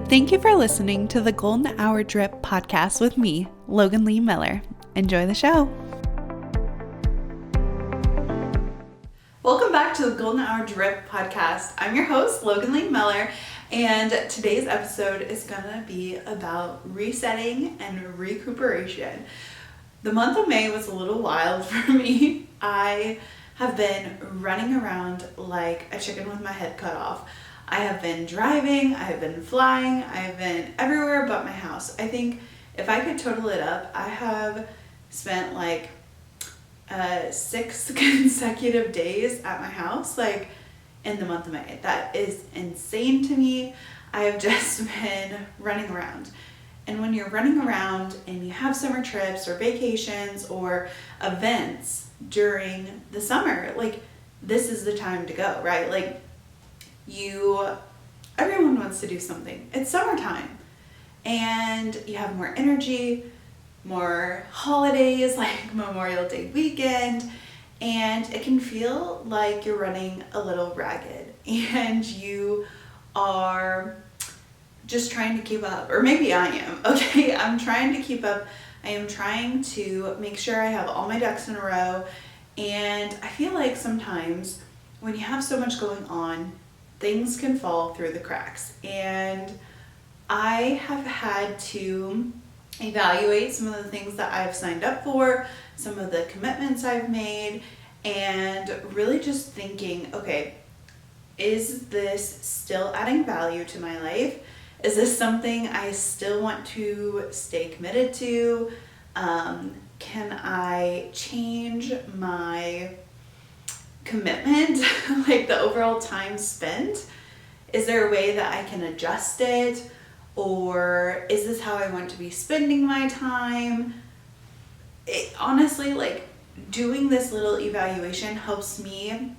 Thank you for listening to the Golden Hour Drip podcast with me, Logan Lee Miller. Enjoy the show. Welcome back to the Golden Hour Drip podcast. I'm your host, Logan Lee Miller, and today's episode is going to be about resetting and recuperation. The month of May was a little wild for me. I have been running around like a chicken with my head cut off. I have been driving, I have been flying, I have been everywhere but my house. I think if I could total it up, I have spent like 6 consecutive days at my house, like in the month of May. That is insane to me. I have just been running around. And when you're running around and you have summer trips or vacations or events during the summer, like this is the time to go, right? Like everyone wants to do something. It's summertime and you have more energy, more holidays like Memorial Day weekend, and it can feel like you're running a little ragged and you are just trying to keep up, or maybe I am, okay? I'm trying to keep up. I am trying to make sure I have all my ducks in a row, and I feel like sometimes when you have so much going on, things can fall through the cracks, and I have had to evaluate some of the things that I've signed up for, some of the commitments I've made, and really just thinking, okay, is this still adding value to my life? Is this something I still want to stay committed to? Can I change my commitment, like the overall time spent? Is there a way that I can adjust it? Or is this how I want to be spending my time? Honestly, like doing this little evaluation helps me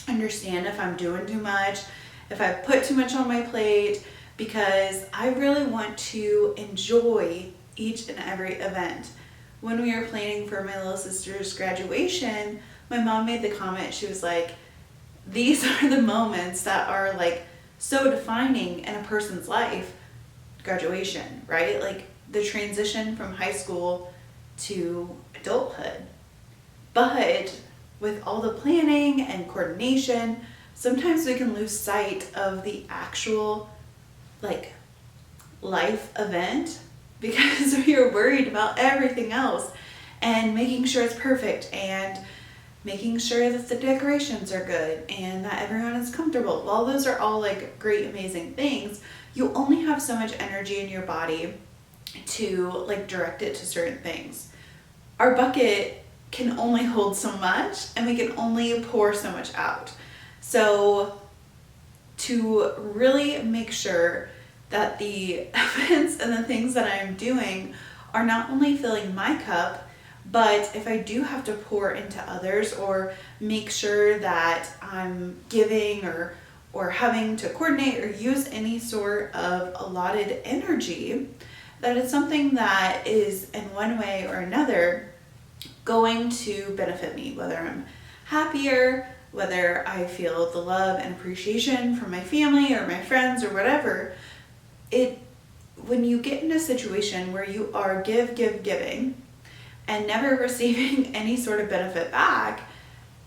understand if I'm doing too much, if I put too much on my plate, because I really want to enjoy each and every event. When we were planning for my little sister's graduation, my mom made the comment, she was like, these are the moments that are like so defining in a person's life. Graduation, right? Like the transition from high school to adulthood. But with all the planning and coordination, sometimes we can lose sight of the actual like life event because we are worried about everything else and making sure it's perfect and making sure that the decorations are good and that everyone is comfortable. While those are all like great, amazing things, you only have so much energy in your body to like direct it to certain things. Our bucket can only hold so much and we can only pour so much out. So to really make sure that the events and the things that I'm doing are not only filling my cup, but if I do have to pour into others or make sure that I'm giving or having to coordinate or use any sort of allotted energy, that it's something that is in one way or another going to benefit me, whether I'm happier, whether I feel the love and appreciation from my family or my friends or whatever. When you get in a situation where you are giving and never receiving any sort of benefit back,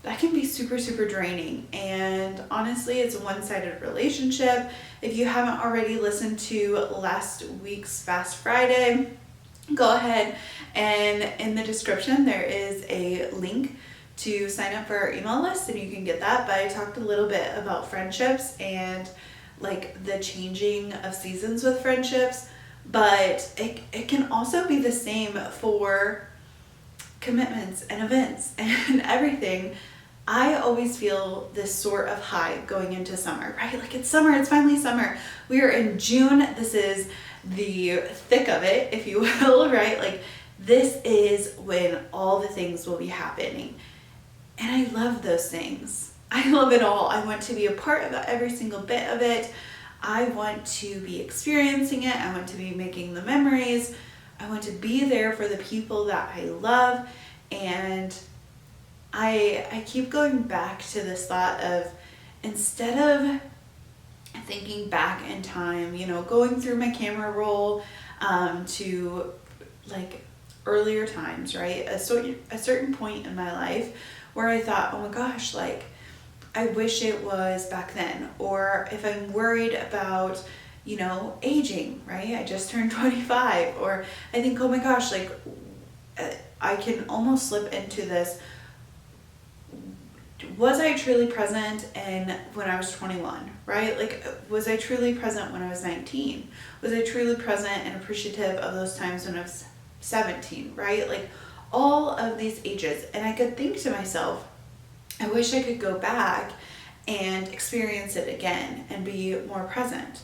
that can be super, super draining. And honestly, it's a one-sided relationship. If you haven't already listened to last week's Fast Friday, go ahead and in the description, there is a link to sign up for our email list and you can get that. But I talked a little bit about friendships and like the changing of seasons with friendships, but it can also be the same for commitments and events and everything. I always feel this sort of high going into summer, right? Like it's summer, it's finally summer. We are in June. This is the thick of it, if you will, right? Like this is when all the things will be happening. And I love those things. I love it all. I want to be a part of every single bit of it. I want to be experiencing it. I want to be making the memories. I want to be there for the people that I love. And I keep going back to this thought of, instead of thinking back in time, you know, going through my camera roll to like earlier times, right? A certain point in my life where I thought, oh my gosh, like I wish it was back then. Or if I'm worried about, you know, aging, right? I just turned 25, or I think, oh my gosh, like I can almost slip into this. Was I truly present when I was 21, right? Like, was I truly present when I was 19? Was I truly present and appreciative of those times when I was 17, right? Like all of these ages. And I could think to myself, I wish I could go back and experience it again and be more present.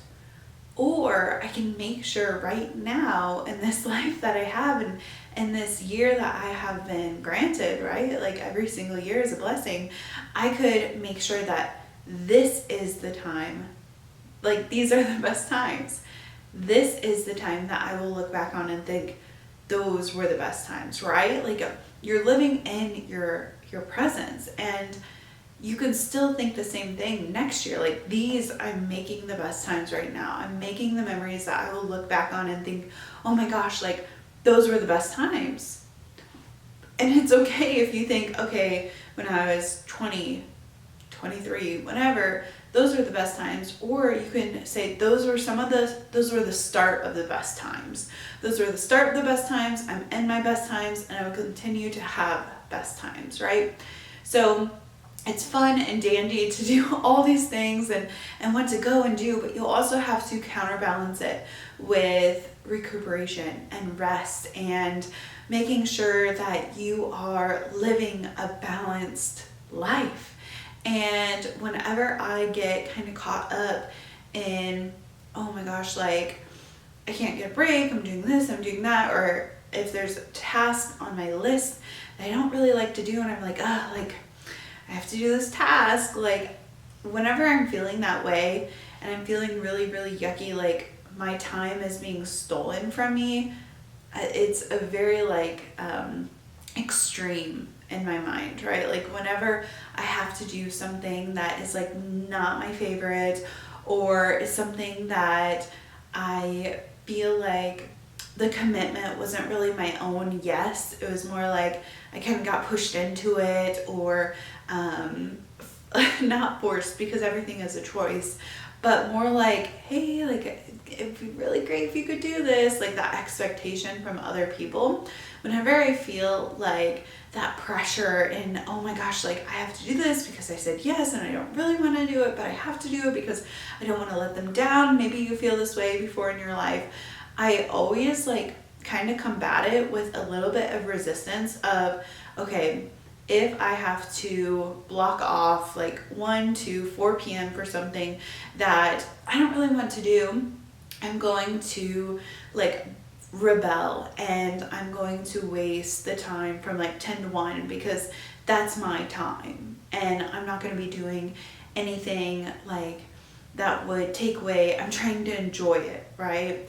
Or I can make sure right now in this life that I have and in this year that I have been granted, right? Like every single year is a blessing. I could make sure that this is the time, like these are the best times. This is the time that I will look back on and think those were the best times, right? Like you're living in your presence, and you can still think the same thing next year. Like these, I'm making the best times right now. I'm making the memories that I will look back on and think, oh my gosh, like those were the best times. And it's okay if you think, okay, when I was 20, 23, whatever, those were the best times. Or you can say those were the start of the best times. Those were the start of the best times. I'm in my best times, and I will continue to have best times, right? So it's fun and dandy to do all these things and what to go and do, but you'll also have to counterbalance it with recuperation and rest and making sure that you are living a balanced life. And whenever I get kind of caught up in, oh my gosh, like I can't get a break, I'm doing this, I'm doing that, or if there's a task on my list that I don't really like to do and I'm like, like I have to do this task, like whenever I'm feeling that way and I'm feeling really, really yucky, like my time is being stolen from me, it's a very like extreme in my mind, right? Like whenever I have to do something that is like not my favorite, or is something that I feel like the commitment wasn't really my own yes, it was more like I kind of got pushed into it, or not forced, because everything is a choice, but more like, hey, like it'd be really great if you could do this, like that expectation from other people. Whenever I feel like that pressure and, oh my gosh, like I have to do this because I said yes and I don't really want to do it, but I have to do it because I don't want to let them down. Maybe you feel this way before in your life. I always like kind of combat it with a little bit of resistance of, okay, if I have to block off like 1 to 4 p.m. for something that I don't really want to do, I'm going to like rebel and I'm going to waste the time from like 10 to 1 because that's my time, and I'm not going to be doing anything like that would take away. I'm trying to enjoy it, right?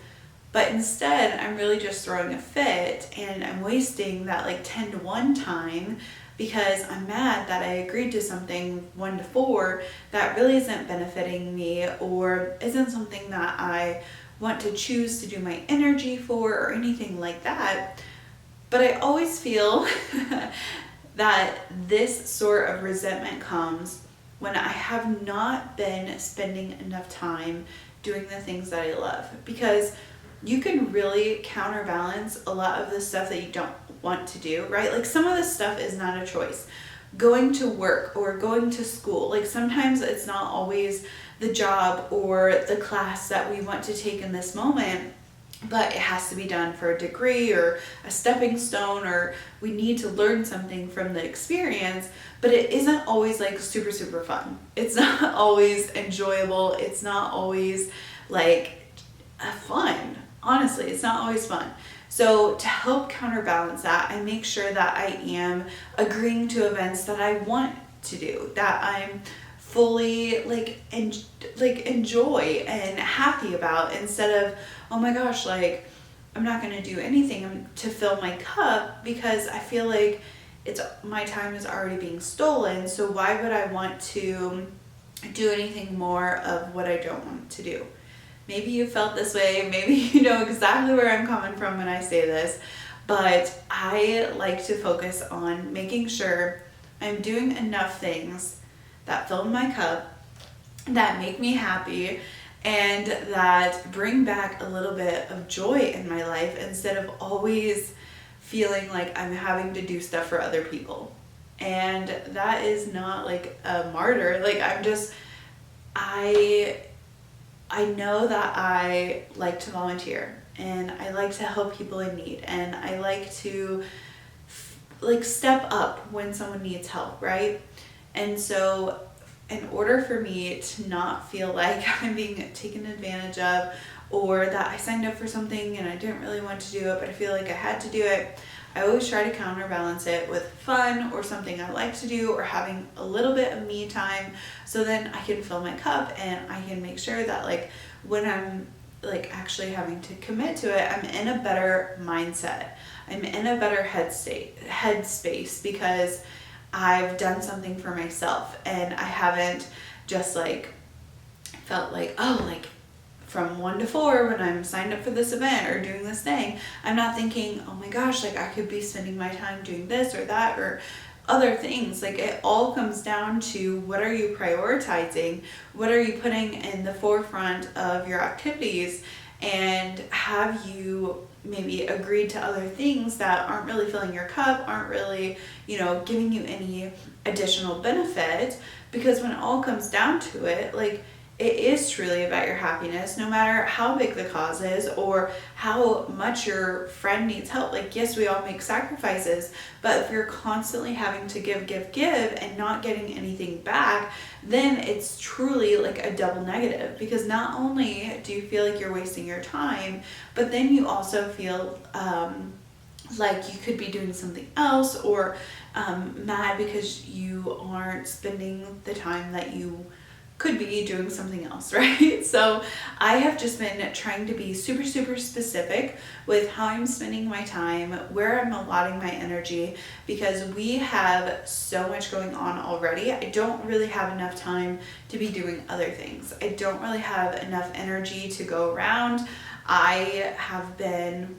But instead I'm really just throwing a fit and I'm wasting that like 10 to 1 time because I'm mad that I agreed to something 1 to 4 that really isn't benefiting me or isn't something that I want to choose to do my energy for or anything like that. But I always feel that this sort of resentment comes when I have not been spending enough time doing the things that I love, because you can really counterbalance a lot of the stuff that you don't want to do, right? Like some of this stuff is not a choice. Going to work or going to school, like sometimes it's not always the job or the class that we want to take in this moment, but it has to be done for a degree or a stepping stone, or we need to learn something from the experience, but it isn't always like super, super fun. It's not always enjoyable. It's not always like fun. Honestly, it's not always fun. So to help counterbalance that, I make sure that I am agreeing to events that I want to do, that I'm fully enjoy and happy about, instead of, oh my gosh, like I'm not going to do anything to fill my cup because I feel like my time is already being stolen. So why would I want to do anything more of what I don't want to do. Maybe you felt this way, maybe you know exactly where I'm coming from when I say this, but I like to focus on making sure I'm doing enough things that fill my cup, that make me happy, and that bring back a little bit of joy in my life instead of always feeling like I'm having to do stuff for other people. And that is not like a martyr. Like I know that I like to volunteer and I like to help people in need, and I like to like step up when someone needs help, right? And so in order for me to not feel like I'm being taken advantage of, or that I signed up for something and I didn't really want to do it, but I feel like I had to do it, I always try to counterbalance it with fun or something I like to do, or having a little bit of me time, so then I can fill my cup and I can make sure that like when I'm like actually having to commit to it, I'm in a better mindset. I'm in a better headspace because I've done something for myself, and I haven't just like felt like, oh, like from 1 to 4 when I'm signed up for this event or doing this thing, I'm not thinking, oh my gosh, like I could be spending my time doing this or that or other things. Like it all comes down to, what are you prioritizing? What are you putting in the forefront of your activities? And have you maybe agreed to other things that aren't really filling your cup, aren't really, you know, giving you any additional benefit? Because when it all comes down to it, like it is truly about your happiness, no matter how big the cause is or how much your friend needs help. Like, yes, we all make sacrifices, but if you're constantly having to give and not getting anything back, then it's truly like a double negative, because not only do you feel like you're wasting your time, but then you also feel like you could be doing something else, or mad because you aren't spending the time that you could be doing something else, right? So I have just been trying to be super specific with how I'm spending my time, where I'm allotting my energy, because we have so much going on already. I don't really have enough time to be doing other things. I don't really have enough energy to go around. I have been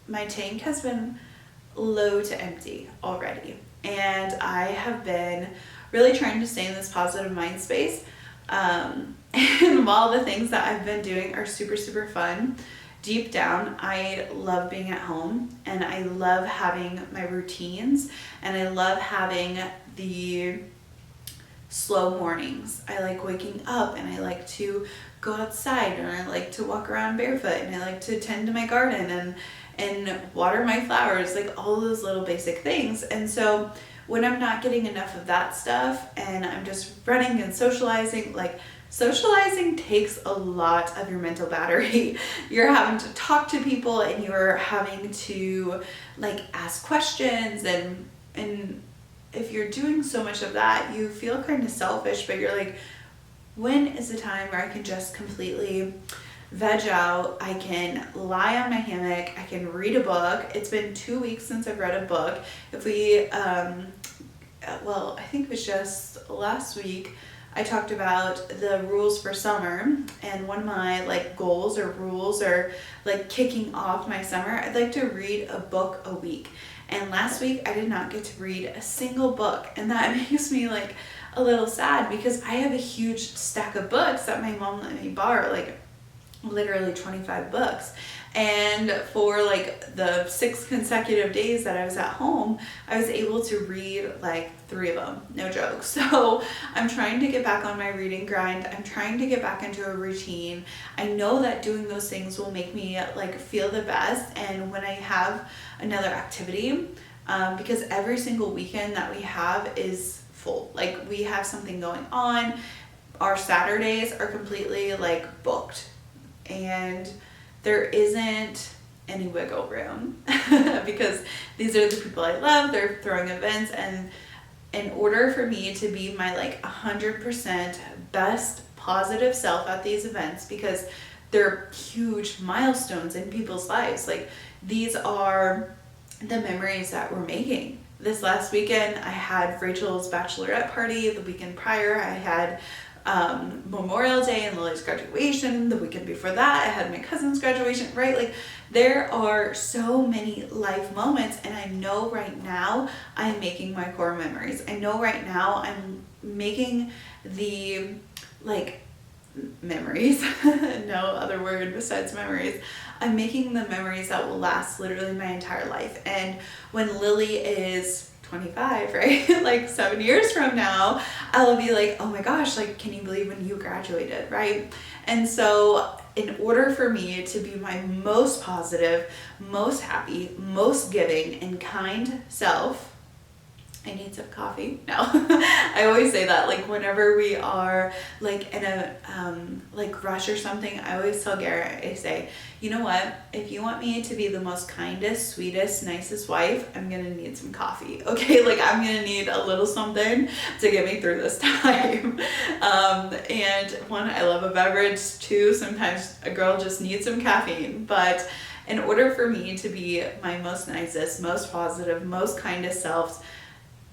my tank has been low to empty already, and I have been really trying to stay in this positive mind space. And while the things that I've been doing are super fun, deep down, I love being at home, and I love having my routines, and I love having the slow mornings. I like waking up, and I like to go outside, and I like to walk around barefoot, and I like to tend to my garden and water my flowers, like all those little basic things. And so when I'm not getting enough of that stuff and I'm just running and socializing, like socializing takes a lot of your mental battery. You're having to talk to people, and you're having to like ask questions, and if you're doing so much of that, you feel kind of selfish, but you're like, when is the time where I can just completely veg out? I can lie on my hammock, I can read a book. It's been 2 weeks since I've read a book. If we, well, I think it was just last week, I talked about the rules for summer, and one of my like goals or rules or like kicking off my summer, I'd like to read a book a week. And last week I did not get to read a single book, and that makes me like a little sad, because I have a huge stack of books that my mom let me borrow, like literally 25 books. And for like the 6 consecutive days that I was at home, I was able to read like 3 of them, no joke. So I'm trying to get back on my reading grind. I'm trying to get back into a routine. I know that doing those things will make me like feel the best, and when I have another activity, because every single weekend that we have is full. Like we have something going on. Our Saturdays are completely like booked, and there isn't any wiggle room because these are the people I love. They're throwing events, and in order for me to be my like 100% best positive self at these events, because they're huge milestones in people's lives, like these are the memories that we're making. this last weekend I had Rachel's bachelorette party. The weekend prior I had Memorial Day and Lily's graduation. The weekend before that I had my cousin's graduation, right? Like there are so many life moments, and I know right now I'm making my core memories. I know right now I'm making the like memories, no other word besides memories. I'm making the memories that will last literally my entire life. And when Lily is 25, right? Like 7 years from now, I'll be like, oh my gosh, like, can you believe when you graduated, right? And so in order for me to be my most positive, most happy, most giving and kind self, I need some coffee. No, I always say that, like whenever we are like in a like rush or something, I always tell Garrett, I say, you know what, if you want me to be the most kindest, sweetest, nicest wife, I'm gonna need some coffee. Okay, like I'm gonna need a little something to get me through this time. And one, I love a beverage. Two, sometimes a girl just needs some caffeine. But in order for me to be my most nicest, most positive, most kindest self,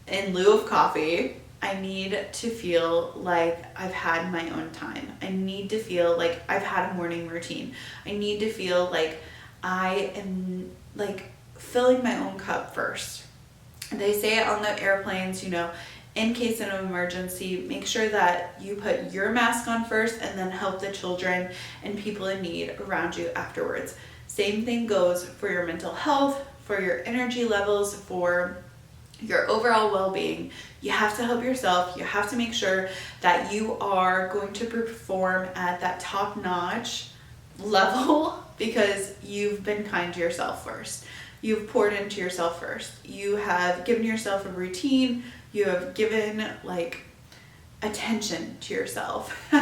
in lieu of coffee, I need to feel like I've had my own time. I need to feel like I've had a morning routine. I need to feel like I am like filling my own cup first. They say it on the airplanes, you know, in case of an emergency, make sure that you put your mask on first and then help the children and people in need around you afterwards. Same thing goes for your mental health, for your energy levels, for your overall well-being. You have to help yourself. You have to make sure that you are going to perform at that top-notch level because you've been kind to yourself first. You've poured into yourself first. You have given yourself a routine. You have given like attention to yourself.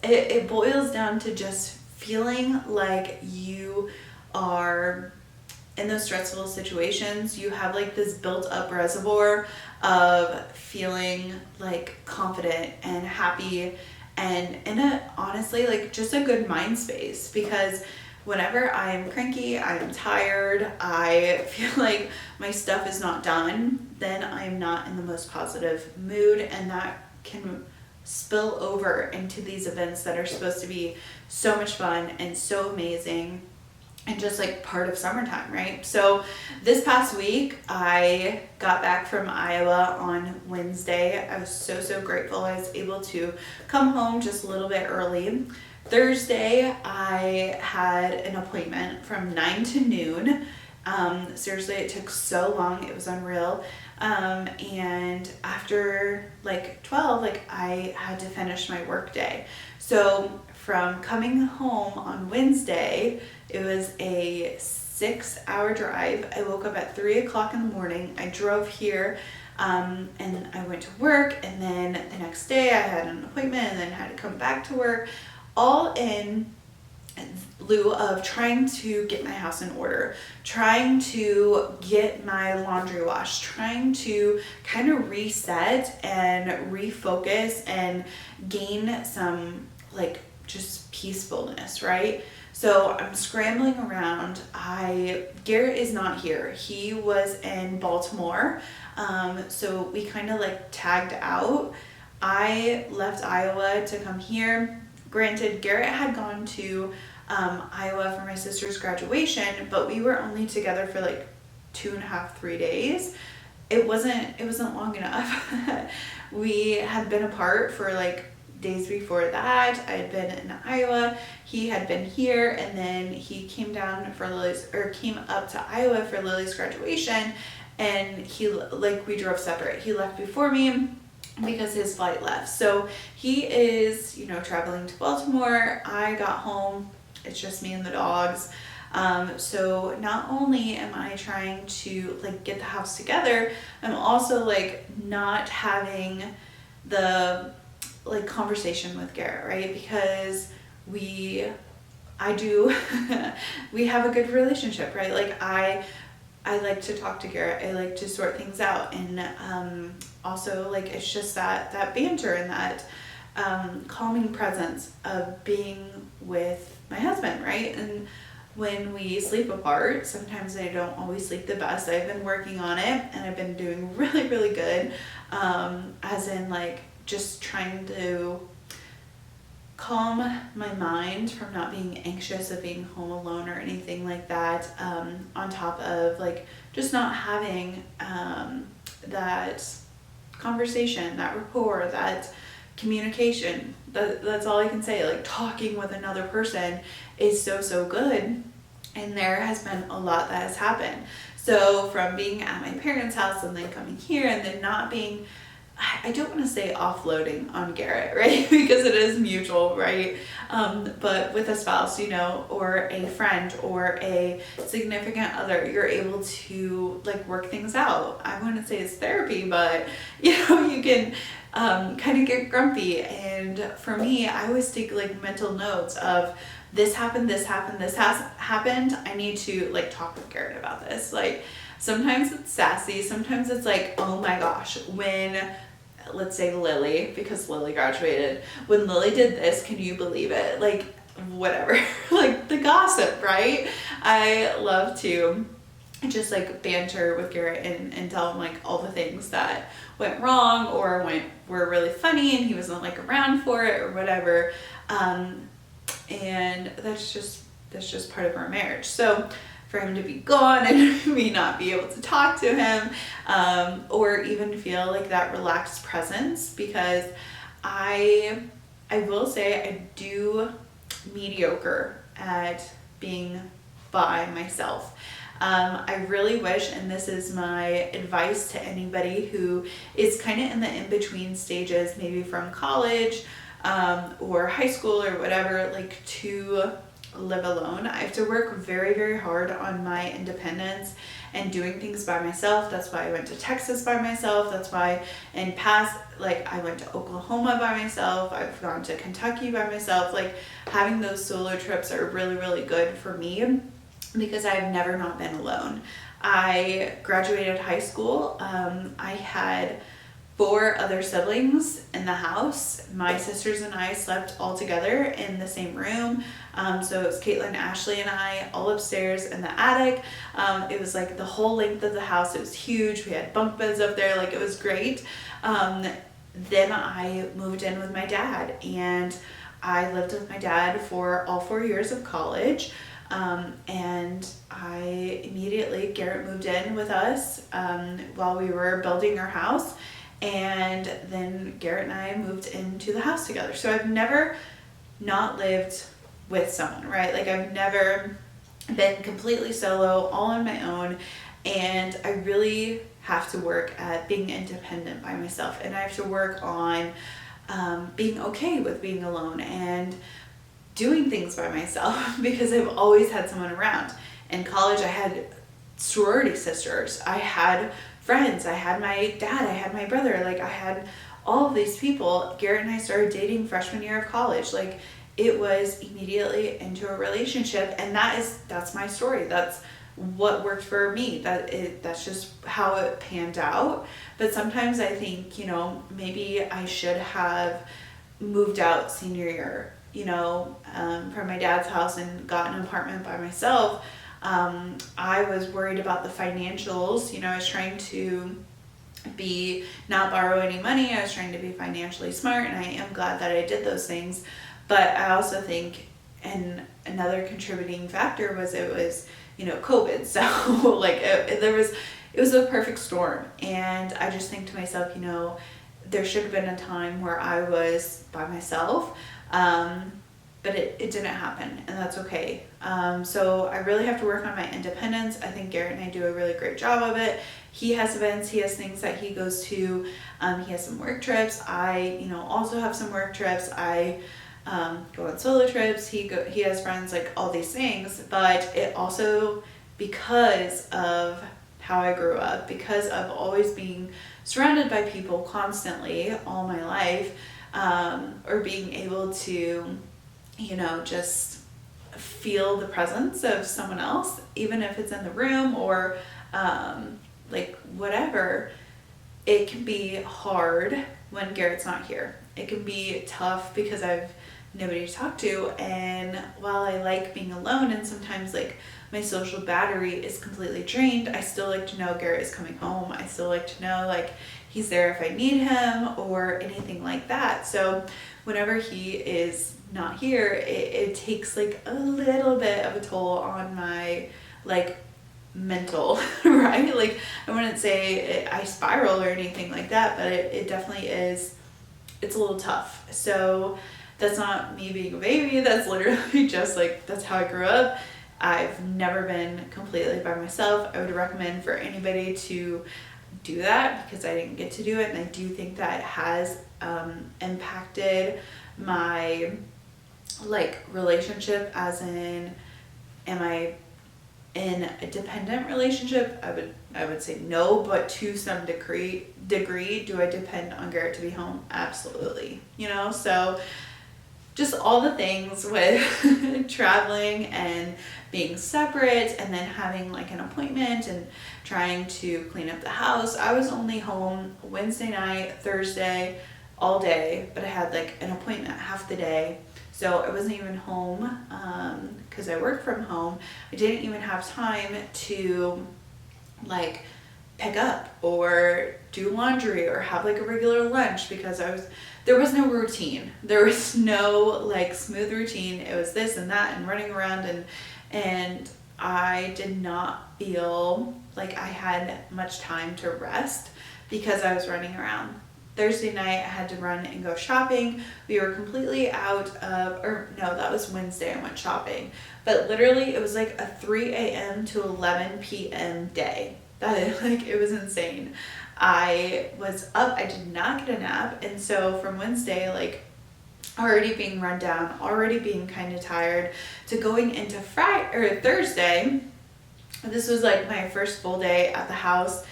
It boils down to just feeling like you are in those stressful situations, you have like this built up reservoir of feeling like confident and happy and in a honestly like just a good mind space, because whenever I am cranky, I'm tired, I feel like my stuff is not done, then I'm not in the most positive mood, and that can spill over into these events that are supposed to be so much fun and so amazing and just like part of summertime, right? So this past week, I got back from Iowa on Wednesday. I was so grateful I was able to come home just a little bit early. Thursday, I had an appointment from 9 to noon. Seriously, it took so long. It was unreal. And after like 12, like I had to finish my work day. So from coming home on Wednesday, it was a 6-hour drive. I woke up at 3 o'clock in the morning. I drove here, and I went to work, and then the next day I had an appointment and then had to come back to work, all in lieu of trying to get my house in order, trying to get my laundry washed, trying to kind of reset and refocus and gain some like just peacefulness, right? So I'm scrambling around. Garrett is not here. He was in Baltimore. So we kind of like tagged out. I left Iowa to come here. Granted, Garrett had gone to Iowa for my sister's graduation, but we were only together for like 2.5, 3 days. It wasn't long enough. We had been apart for like days before that. I had been in Iowa, he had been here, and then he came up to Iowa for Lily's graduation, and we drove separate. He left before me because his flight left. So he is, traveling to Baltimore. I got home, it's just me and the dogs. So not only am I trying to like get the house together, I'm also like not having the like conversation with Garrett, right? Because we have a good relationship, right? Like I like to talk to Garrett. I like to sort things out, and also like it's just that banter and that calming presence of being with my husband, right? And when we sleep apart. Sometimes I don't always sleep the best. I've been working on it and I've been doing really, really good. As in like just trying to calm my mind from not being anxious of being home alone or anything like that. On top of like just not having that conversation, that rapport, that communication. That's all I can say. Like talking with another person is so good. And there has been a lot that has happened. So from being at my parents' house and then coming here and then not being, I don't want to say offloading on Garrett, right? Because it is mutual, right? But with a spouse, you know, or a friend or a significant other, you're able to like work things out. I wouldn't say it's therapy, but you know, you can kind of get grumpy. And for me, I always take like mental notes of this happened, this happened, this has happened. I need to like talk with Garrett about this. Like sometimes it's sassy, sometimes it's like, oh my gosh, when let's say Lily, because Lily graduated, when Lily did this, can you believe it? Like whatever, like the gossip, right? I love to just like banter with Garrett and tell him like all the things that went wrong or were really funny and he wasn't like around for it or whatever. And that's just part of our marriage. So for him to be gone and me not be able to talk to him, or even feel like that relaxed presence, because I will say I do mediocre at being by myself. I really wish, and this is my advice to anybody who is kind of in the in-between stages, maybe from college, or high school or whatever, like to live alone. I have to work very, very hard on my independence and doing things by myself. That's why I went to Texas by myself. That's why in past, like I went to Oklahoma by myself. I've gone to Kentucky by myself. Like having those solo trips are really, really good for me because I've never not been alone. I graduated high school. I had 4 other siblings in the house. My sisters and I slept all together in the same room. So it was Caitlin, Ashley, and I all upstairs in the attic. It was like the whole length of the house. It was huge. We had bunk beds up there. Like it was great. Then I moved in with my dad, and I lived with my dad for all 4 years of college. And I immediately, Garrett moved in with us while we were building our house. And then Garrett and I moved into the house together. So I've never not lived with someone, right? Like I've never been completely solo, all on my own. And I really have to work at being independent by myself. And I have to work on being okay with being alone and doing things by myself because I've always had someone around. In college, I had sorority sisters. I had friends. I had my dad. I had my brother. Like I had all of these people. Garrett and I started dating freshman year of college. Like it was immediately into a relationship, and that's my story. That's what worked for me. That's just how it panned out. But sometimes I think, you know, maybe I should have moved out senior year, you know, from my dad's house and got an apartment by myself. I was worried about the financials. You know, I was trying to not borrow any money. I was trying to be financially smart, and I am glad that I did those things. But I also think, and another contributing factor was it was, you know, COVID. So like it was a perfect storm. And I just think to myself, you know, there should have been a time where I was by myself. But it didn't happen, and that's okay. So I really have to work on my independence. I think Garrett and I do a really great job of it. He has events, he has things that he goes to, he has some work trips. I, you know, also have some work trips. I go on solo trips. He has friends, like all these things. But it also, because of how I grew up, because of always being surrounded by people constantly all my life, or being able to, you know, just feel the presence of someone else, even if it's in the room or like whatever, it can be hard when Garrett's not here. It can be tough because I've nobody to talk to. And while I like being alone and sometimes like my social battery is completely drained, I still like to know Garrett is coming home. I still like to know like he's there if I need him or anything like that. So whenever he is not here, it takes like a little bit of a toll on my like mental, right? Like I wouldn't say I spiral or anything like that, but it definitely is, it's a little tough. So that's not me being a baby, that's literally just like, that's how I grew up. I've never been completely by myself. I would recommend for anybody to do that because I didn't get to do it, and I do think that has impacted my like relationship, as in, am I in a dependent relationship? I would say no, but to some degree, do I depend on Garrett to be home? Absolutely. You know, so just all the things with traveling and being separate and then having like an appointment and trying to clean up the house. I was only home Wednesday night, Thursday, all day, but I had like an appointment half the day. So I wasn't even home because I work from home. I didn't even have time to like pick up or do laundry or have like a regular lunch because there was no routine. There was no like smooth routine. It was this and that and running around, and I did not feel like I had much time to rest because I was running around. Thursday night I had to run and go shopping. We were completely out of, or no, that was Wednesday I went shopping. But literally it was like a 3 a.m. to 11 p.m. day. It was insane. I was up, I did not get a nap. And so from Wednesday, like already being run down, already being kind of tired, to going into Thursday, this was like my first full day at the house.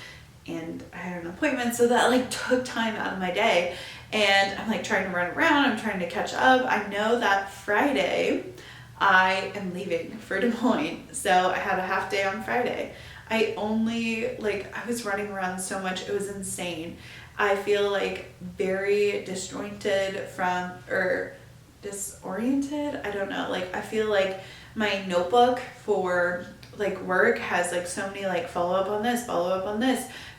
And I had an appointment, so that like took time out of my day. And I'm like trying to run around, I'm trying to catch up. I know that Friday I am leaving for Des Moines. So I had a half day on Friday. I was running around so much, it was insane. I feel like very disoriented, I don't know. Like I feel like my notebook for like work has like so many like follow up on this,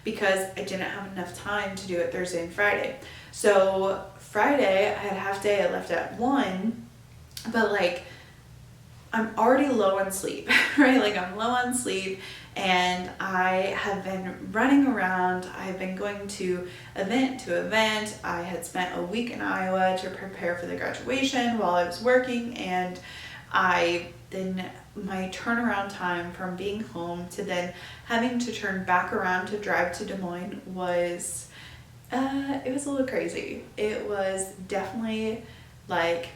because I didn't have enough time to do it Thursday and Friday. So Friday I had a half day, I left at 1, but like I'm already low on sleep, right? Like I'm low on sleep and I have been running around. I've been going to event to event. I had spent a week in Iowa to prepare for the graduation while I was working, and my turnaround time from being home to then having to turn back around to drive to Des Moines was, it was a little crazy. It was definitely like,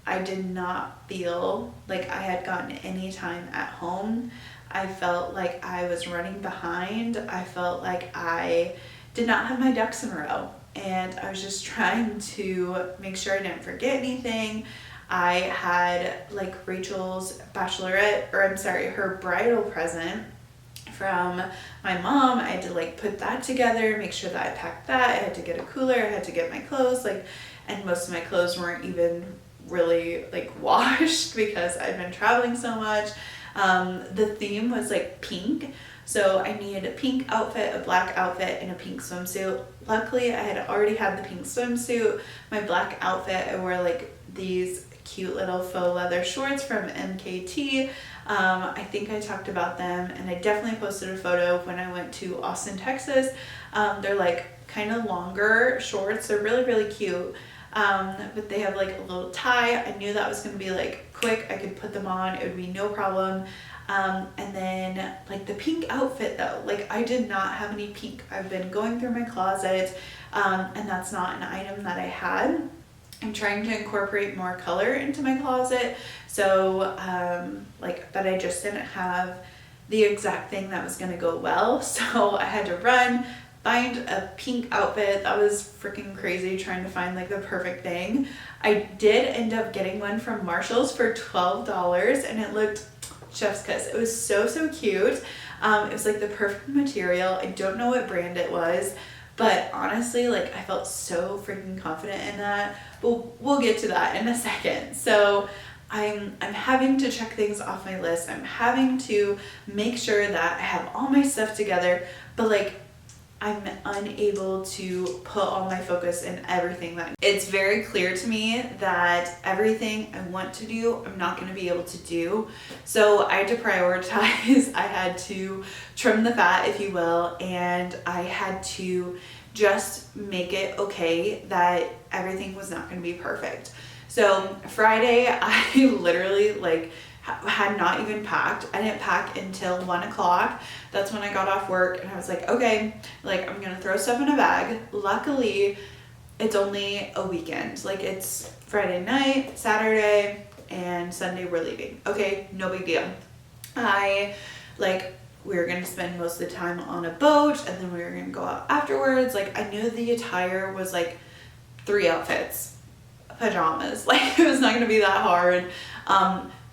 I did not feel like I had gotten any time at home. I felt like I was running behind. I felt like I did not have my ducks in a row, and I was just trying to make sure I didn't forget anything. I had like Rachel's her bridal present from my mom. I had to like put that together, make sure that I packed that. I had to get a cooler, I had to get my clothes, and most of my clothes weren't even really like washed because I'd been traveling so much. The theme was like pink. So I needed a pink outfit, a black outfit, and a pink swimsuit. Luckily, I had already had the pink swimsuit. My black outfit, I wore like these cute little faux leather shorts from MKT. I think I talked about them, and I definitely posted a photo when I went to Austin, Texas. They're like kind of longer shorts. They're really, really cute. But they have like a little tie. I knew that was going to be like quick. I could put them on. It would be no problem. And then like the pink outfit though, like I did not have any pink. I've been going through my closet, and that's not an item that I had. I'm trying to incorporate more color into my closet. So, but I just didn't have the exact thing that was going to go well. So I had to find a pink outfit. That was freaking crazy, trying to find like the perfect thing. I did end up getting one from Marshall's for $12, and it looked chef's kiss. It was so, so cute. It was like the perfect material. I don't know what brand it was, But honestly, like I felt so freaking confident in that. But we'll get to that in a second. So I'm having to check things off my list. I'm having to make sure that I have all my stuff together, but like I'm unable to put all my focus in everything that it's very clear to me that everything I want to do, I'm not going to be able to do. So I had to prioritize. I had to trim the fat, if you will, and I had to just make it okay that everything was not going to be perfect. So Friday, I literally like had not even packed. I didn't pack until 1 o'clock. That's when I got off work, and I was like, okay, like I'm gonna throw stuff in a bag. Luckily, it's only a weekend. Like it's Friday night, Saturday, and Sunday we're leaving. Okay, no big deal. We were gonna spend most of the time on a boat, and then we were gonna go out afterwards. Like I knew the attire was like 3 outfits, pajamas. Like it was not gonna be that hard.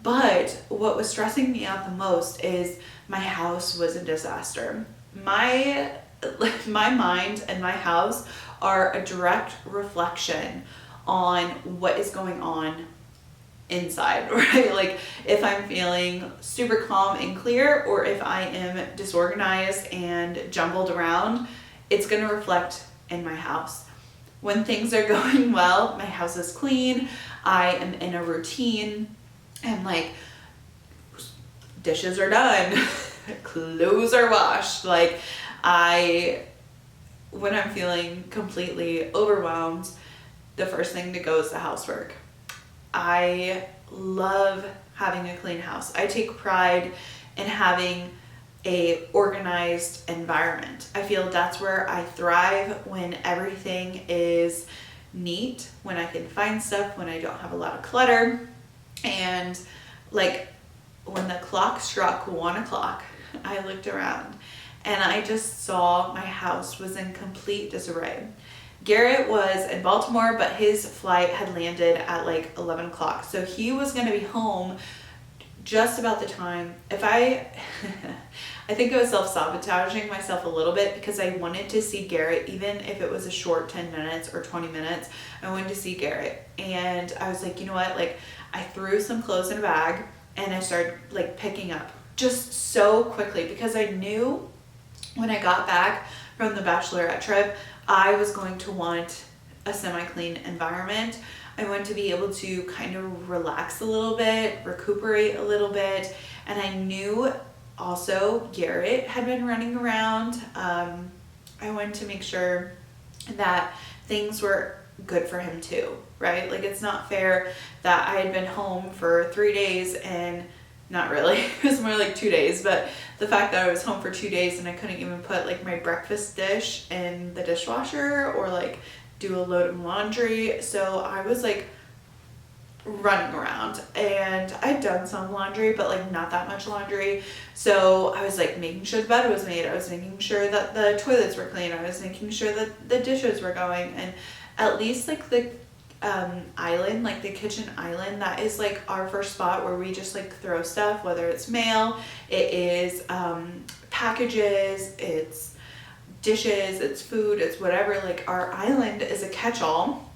But what was stressing me out the most is my house was a disaster. My mind and my house are a direct reflection on what is going on inside, right? Like if I'm feeling super calm and clear, or if I am disorganized and jumbled around, it's going to reflect in my house. When things are going well, my house is clean, I am in a routine, and like dishes are done, clothes are washed. Like when I'm feeling completely overwhelmed, the first thing to go is the housework. I love having a clean house. I take pride in having a organized environment. I feel that's where I thrive, when everything is neat, when I can find stuff, when I don't have a lot of clutter. And like when the clock struck 1 o'clock, I looked around and I just saw my house was in complete disarray. Garrett was in Baltimore, but his flight had landed at like 11 o'clock. So he was going to be home just about the time. I think I was self-sabotaging myself a little bit, because I wanted to see Garrett, even if it was a short 10 minutes or 20 minutes. I wanted to see Garrett. And I was like, you know what? Like I threw some clothes in a bag and I started like picking up just so quickly, because I knew when I got back from the bachelorette trip, I was going to want a semi-clean environment. I want to be able to kind of relax a little bit, recuperate a little bit. And I knew also Garrett had been running around. I wanted to make sure that things were good for him too, right? Like it's not fair that I had been home for 3 days, and not really, it was more like 2 days, but the fact that I was home for 2 days and I couldn't even put like my breakfast dish in the dishwasher or like do a load of laundry. So I was like running around, and I'd done some laundry, but like not that much laundry. So I was like making sure the bed was made. I was making sure that the toilets were clean. I was making sure that the dishes were going, and at least like the island, like the kitchen island, that is like our first spot where we just like throw stuff, whether it's mail, it is packages, it's dishes, it's food, it's whatever. Like our island is a catch-all,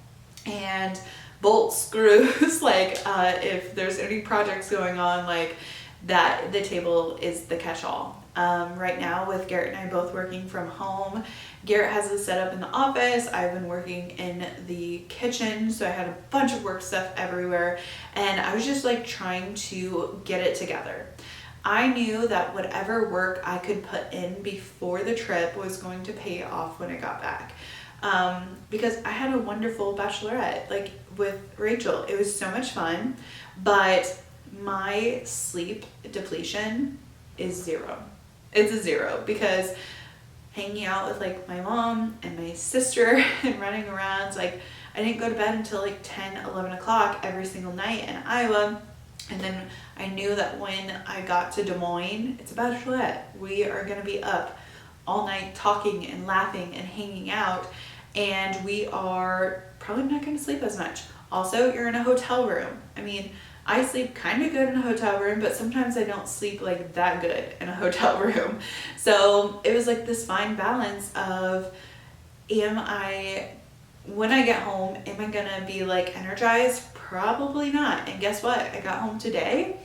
and bolts, screws, like if there's any projects going on, like that, the table is the catch-all. Right now with Garrett and I both working from home, Garrett has it set up in the office, I've been working in the kitchen, so I had a bunch of work stuff everywhere, and I was just like trying to get it together. I knew that whatever work I could put in before the trip was going to pay off when I got back. Because I had a wonderful bachelorette, like with Rachel. It was so much fun, but my sleep depletion is 0. It's a 0, because hanging out with like my mom and my sister and running around, like I didn't go to bed until like 10, 11 o'clock every single night in Iowa. And then I knew that when I got to Des Moines, it's a bachelorette. We are going to be up all night talking and laughing and hanging out, and we are probably not going to sleep as much. Also, you're in a hotel room. I mean, I sleep kind of good in a hotel room, but sometimes I don't sleep like that good in a hotel room. So it was like this fine balance of when I get home, am I gonna be like energized? Probably not. And guess what? I got home today.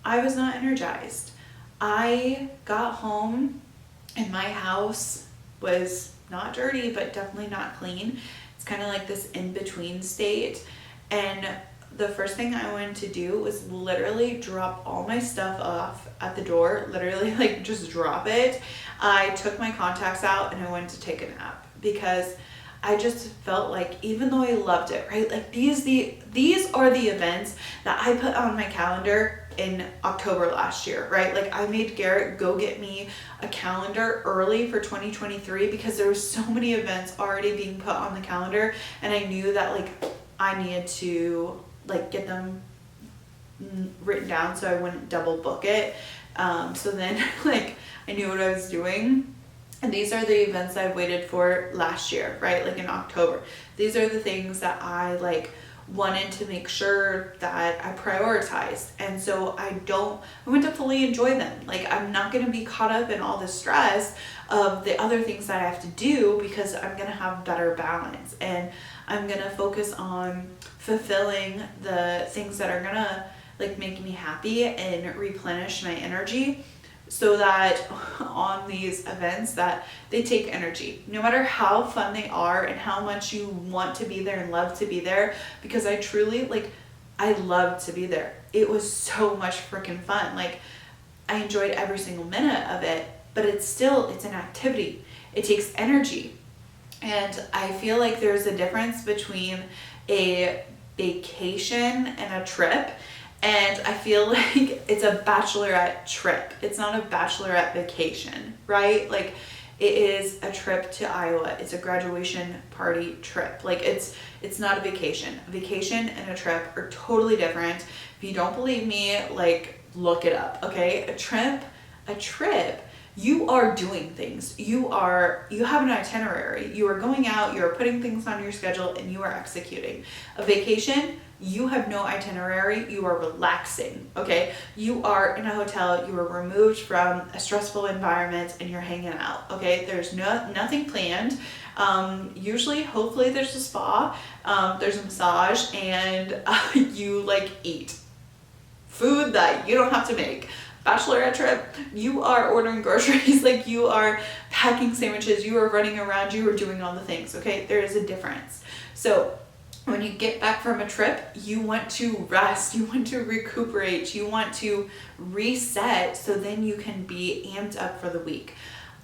I was not energized. I got home and my house was not dirty, but definitely not clean. It's kind of like this in-between state. And the first thing I wanted to do was literally drop all my stuff off at the door, literally like just drop it. I took my contacts out and I went to take a nap because I just felt like, even though I loved it, right? Like these are the events that I put on my calendar in October last year, right? Like I made Garrett go get me a calendar early for 2023 because there were so many events already being put on the calendar, and I knew that like I needed to like get them written down so I wouldn't double book it. So then like I knew what I was doing. And these are the events I waited for last year, right? Like in October. These are the things that I like wanted to make sure that I prioritized. And so I want to fully enjoy them. Like I'm not going to be caught up in all the stress of the other things that I have to do because I'm going to have better balance. And I'm going to focus on fulfilling the things that are going to like make me happy and replenish my energy, so that on these events that they take energy, no matter how fun they are and how much you want to be there and love to be there, because I truly I loved to be there. It was so much freaking fun. Like I enjoyed every single minute of it, but it's an activity. It takes energy. And I feel like there's a difference between a vacation and a trip. And I feel like it's a bachelorette trip. It's not a bachelorette vacation, right? Like it is a trip to Iowa. It's a graduation party trip. Like it's not a vacation. A vacation and a trip are totally different. If you don't believe me, like look it up, okay? A trip, you are doing things. You have an itinerary. You are going out, you are putting things on your schedule, and you are executing. A vacation, you have no itinerary, you are relaxing, okay? You are in a hotel, you are removed from a stressful environment, and you're hanging out, okay? There's nothing planned. Usually, hopefully there's a spa, there's a massage, and you like eat food that you don't have to make. Bachelorette trip, you are ordering groceries, like you are packing sandwiches, you are running around, you are doing all the things, okay? There is a difference. So when you get back from a trip, you want to rest, you want to recuperate, you want to reset so then you can be amped up for the week.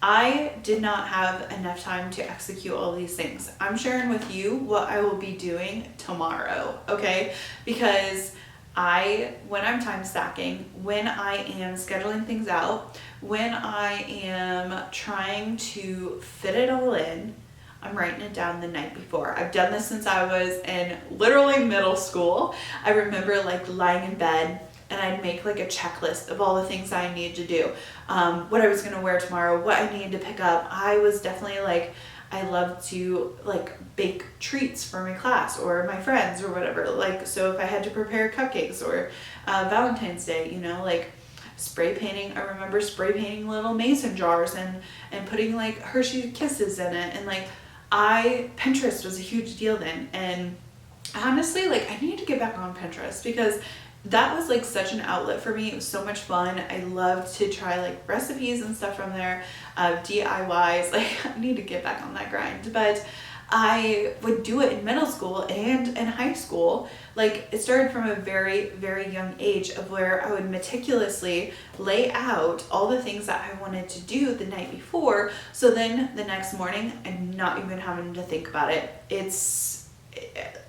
I did not have enough time to execute all these things. I'm sharing with you what I will be doing tomorrow, okay? Because when I'm time stacking, when I am scheduling things out, when I am trying to fit it all in, I'm writing it down the night before. I've done this since I was in literally middle school. I remember like lying in bed and I'd make like a checklist of all the things I needed to do, what I was gonna wear tomorrow, what I needed to pick up. I was definitely like, I love to like bake treats for my class or my friends or whatever. Like, so if I had to prepare cupcakes or Valentine's Day, like spray painting. I remember spray painting little mason jars and putting like Hershey Kisses in it. And like Pinterest was a huge deal then. And honestly, like I need to get back on Pinterest because that was like such an outlet for me. It was so much fun. I loved to try like recipes and stuff from there, DIYs. Like I need to get back on that grind. But I would do it in middle school and in high school. Like it started from a very, very young age of where I would meticulously lay out all the things that I wanted to do the night before. So then the next morning, I'm not even having to think about it. It's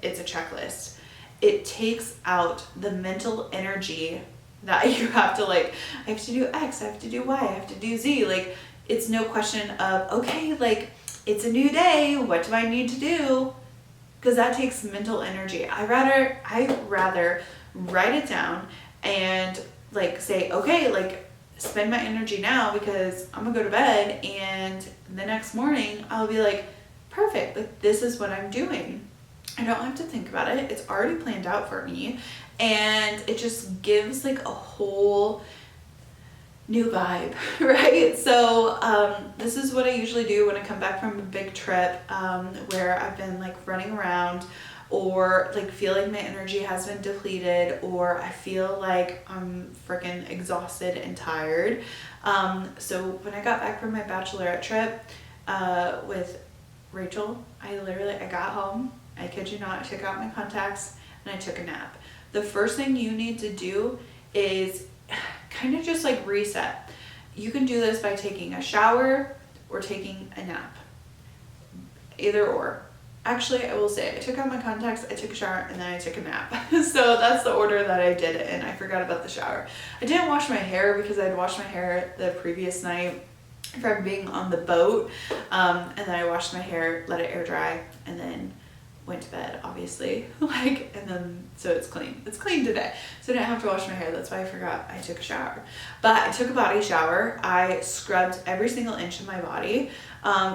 a checklist. It takes out the mental energy that you have to like, I have to do X, I have to do Y, I have to do Z. Like, it's no question of, okay, like, it's a new day, what do I need to do? Because that takes mental energy. I rather write it down and like say, okay, like spend my energy now because I'm gonna go to bed and the next morning I'll be like, perfect, like this is what I'm doing. I don't have to think about it. It's already planned out for me. And it just gives like a whole new vibe, right? So this is what I usually do when I come back from a big trip where I've been like running around, or like feel like my energy has been depleted, or I feel like I'm freaking exhausted and tired. So when I got back from my bachelorette trip with Rachel, I got home, I kid you not, I took out my contacts and I took a nap. The first thing you need to do is kind of just like reset. You can do this by taking a shower or taking a nap. Either or. Actually, I will say I took out my contacts, I took a shower, and then I took a nap. So that's the order that I did it in. I forgot about the shower. I didn't wash my hair because I'd washed my hair the previous night from being on the boat. And then I washed my hair, let it air dry, and then went to bed, obviously. And then, so it's clean. It's clean today. So I didn't have to wash my hair. That's why I forgot I took a shower. But I took a body shower. I scrubbed every single inch of my body.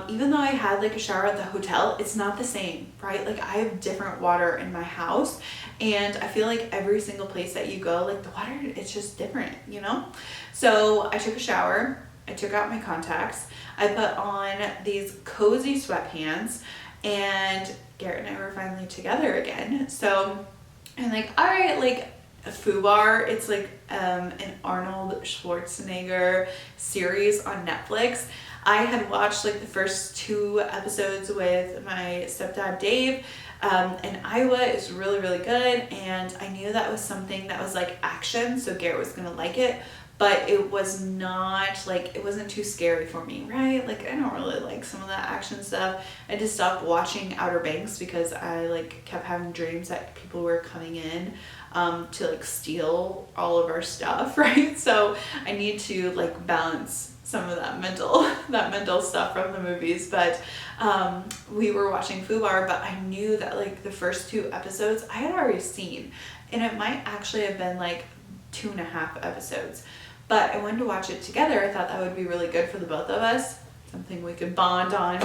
Even though I had like a shower at the hotel, it's not the same, right? Like I have different water in my house, and I feel like every single place that you go, like the water, it's just different, you know? So I took a shower. I took out my contacts. I put on these cozy sweatpants, and Garrett and I were finally together again. So I'm like, all right, like a FUBAR, it's like an Arnold Schwarzenegger series on Netflix. I had watched like the first 2 episodes with my stepdad Dave, and Iowa is really, really good, and I knew that was something that was like action, so Garrett was gonna like it, but it was not like, it wasn't too scary for me, right? Like I don't really like some of that action stuff. I just stopped watching Outer Banks because I like kept having dreams that people were coming in to like steal all of our stuff, right? So I need to like balance some of that mental stuff from the movies. But we were watching FUBAR, but I knew that like the first 2 episodes I had already seen, and it might actually have been like 2.5 episodes. But I wanted to watch it together. I thought that would be really good for the both of us, something we could bond on.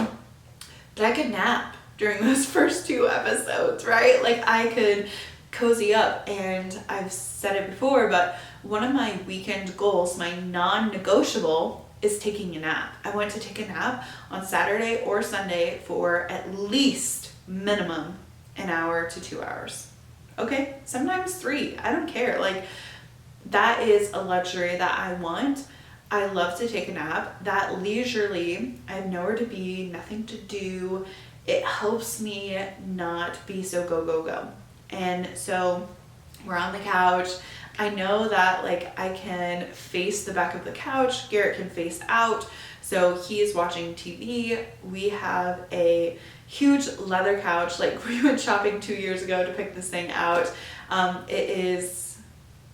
But I could nap during those first 2 episodes, right? Like I could cozy up, and I've said it before, but one of my weekend goals, my non-negotiable, is taking a nap. I want to take a nap on Saturday or Sunday for at least minimum an hour to 2 hours. Okay, sometimes 3, I don't care. Like that is a luxury that I want. I love to take a nap. That leisurely, I have nowhere to be, nothing to do. It helps me not be so go, go, go. And so we're on the couch. I know that like I can face the back of the couch. Garrett can face out. So he's watching TV. We have a huge leather couch. Like we went shopping 2 years ago to pick this thing out.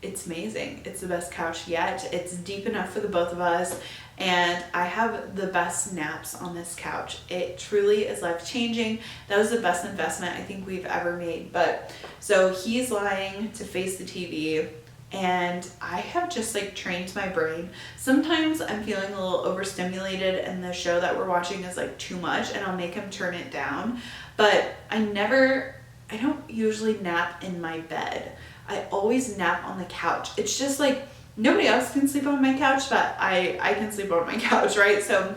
It's amazing. It's the best couch yet. It's deep enough for the both of us. And I have the best naps on this couch. It truly is life-changing. That was the best investment I think we've ever made. But so he's lying to face the TV, and I have just like trained my brain. Sometimes I'm feeling a little overstimulated and the show that we're watching is like too much, and I'll make him turn it down. But I don't usually nap in my bed. I always nap on the couch. It's just like nobody else can sleep on my couch, but I can sleep on my couch, right? So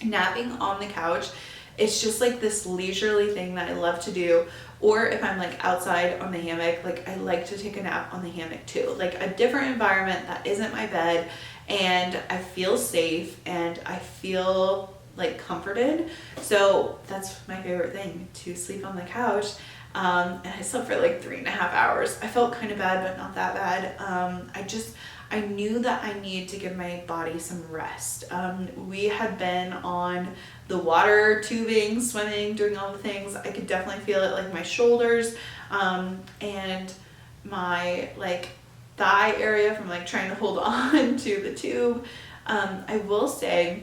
napping on the couch, it's just like this leisurely thing that I love to do. Or if I'm like outside on the hammock, like I like to take a nap on the hammock too. Like a different environment that isn't my bed, and I feel safe and I feel like comforted. So that's my favorite thing, to sleep on the couch. And I slept for like 3.5 hours. I felt kind of bad, but not that bad. I knew that I needed to give my body some rest. We had been on the water, tubing, swimming, doing all the things. I could definitely feel it, like my shoulders, and my like thigh area from like trying to hold on to the tube. I will say,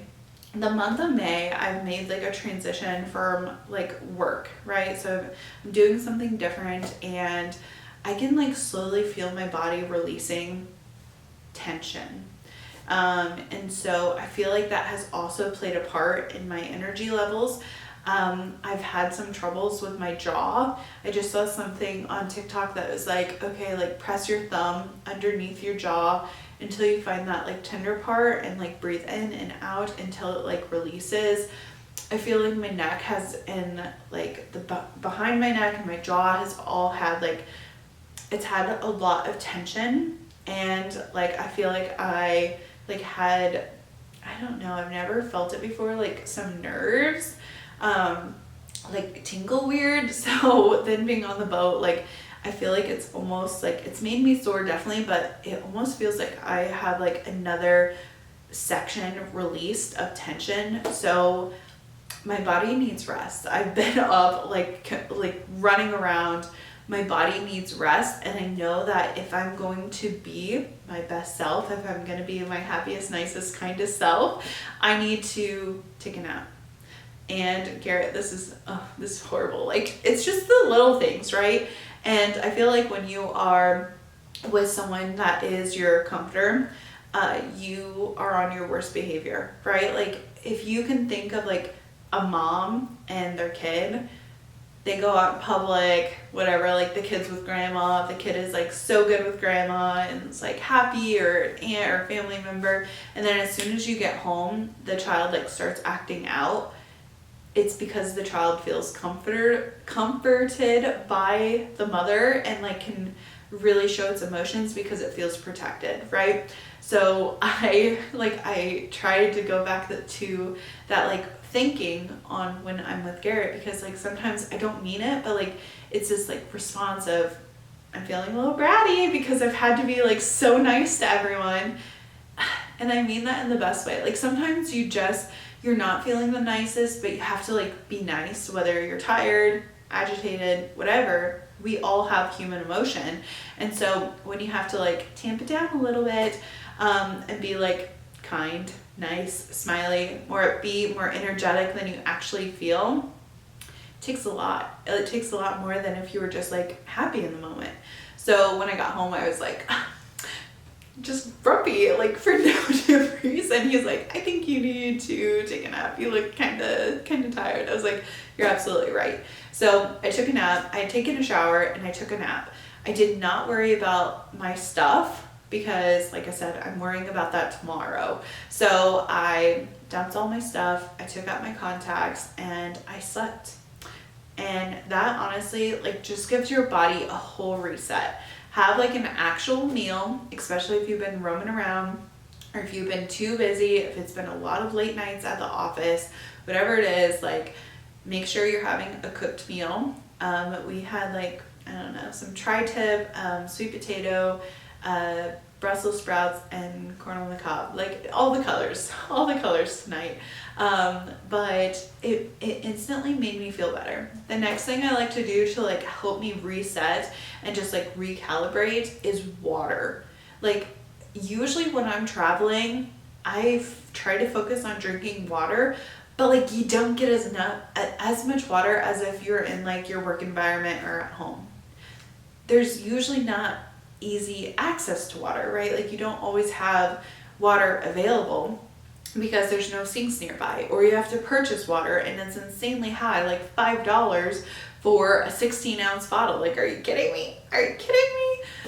the month of May, I've made like a transition from like work, right? So I'm doing something different, and I can like slowly feel my body releasing tension. And so I feel like that has also played a part in my energy levels. I've had some troubles with my jaw. I just saw something on TikTok that was like, okay, like press your thumb underneath your jaw until you find that like tender part, and like breathe in and out until it like releases. I feel like my neck has, and like behind my neck and my jaw has all had like, it's had a lot of tension, and like I feel like I like had, I don't know, I've never felt it before, like some nerves like tingle weird. So then being on the boat, like I feel like it's almost like it's made me sore, definitely, but it almost feels like I have like another section released of tension. So my body needs rest. I've been up like running around. My body needs rest, and I know that if I'm going to be my best self, if I'm going to be my happiest, nicest, kindest self, I need to take a nap. And Garrett, this is horrible. Like, it's just the little things, right? And I feel like when you are with someone that is your comforter, you are on your worst behavior, right? Like, if you can think of like a mom and their kid, they go out in public, whatever, like the kid's with grandma, the kid is like so good with grandma and it's like happy, or an aunt or family member, and then as soon as you get home, the child like starts acting out. It's because the child feels comforted by the mother, and like can really show its emotions because it feels protected, right? So I tried to go back to that like thinking on when I'm with Garrett, because like sometimes I don't mean it, but like it's this like response of I'm feeling a little bratty because I've had to be like so nice to everyone. And I mean that in the best way. Like sometimes you're not feeling the nicest, but you have to like be nice, whether you're tired, agitated, whatever. We all have human emotion. And so when you have to like tamp it down a little bit, and be like kind, nice, smiley, or be more energetic than you actually feel, it takes a lot. It takes a lot more than if you were just like happy in the moment. So when I got home, I was like just grumpy, like for no reason. He's like, I think you need to take a nap. You look kind of tired. I was like, you're absolutely right. So I took a nap. I had taken a shower and I took a nap. I did not worry about my stuff because, like I said, I'm worrying about that tomorrow. So I dumped all my stuff. I took out my contacts and I slept. And that honestly, like, just gives your body a whole reset. Have like an actual meal, especially if you've been roaming around or if you've been too busy, if it's been a lot of late nights at the office, whatever it is, like make sure you're having a cooked meal. We had like, I don't know, some tri-tip, sweet potato, Brussels sprouts, and corn on the cob, like all the colors tonight. But it instantly made me feel better. The next thing I like to do to like help me reset and just like recalibrate is water. Like usually when I'm traveling, I try to focus on drinking water, but like you don't get as much water as if you're in like your work environment or at home. There's usually not easy access to water, right? Like you don't always have water available because there's no sinks nearby, or you have to purchase water and it's insanely high, like $5 for a 16-ounce bottle. Like, are you kidding me?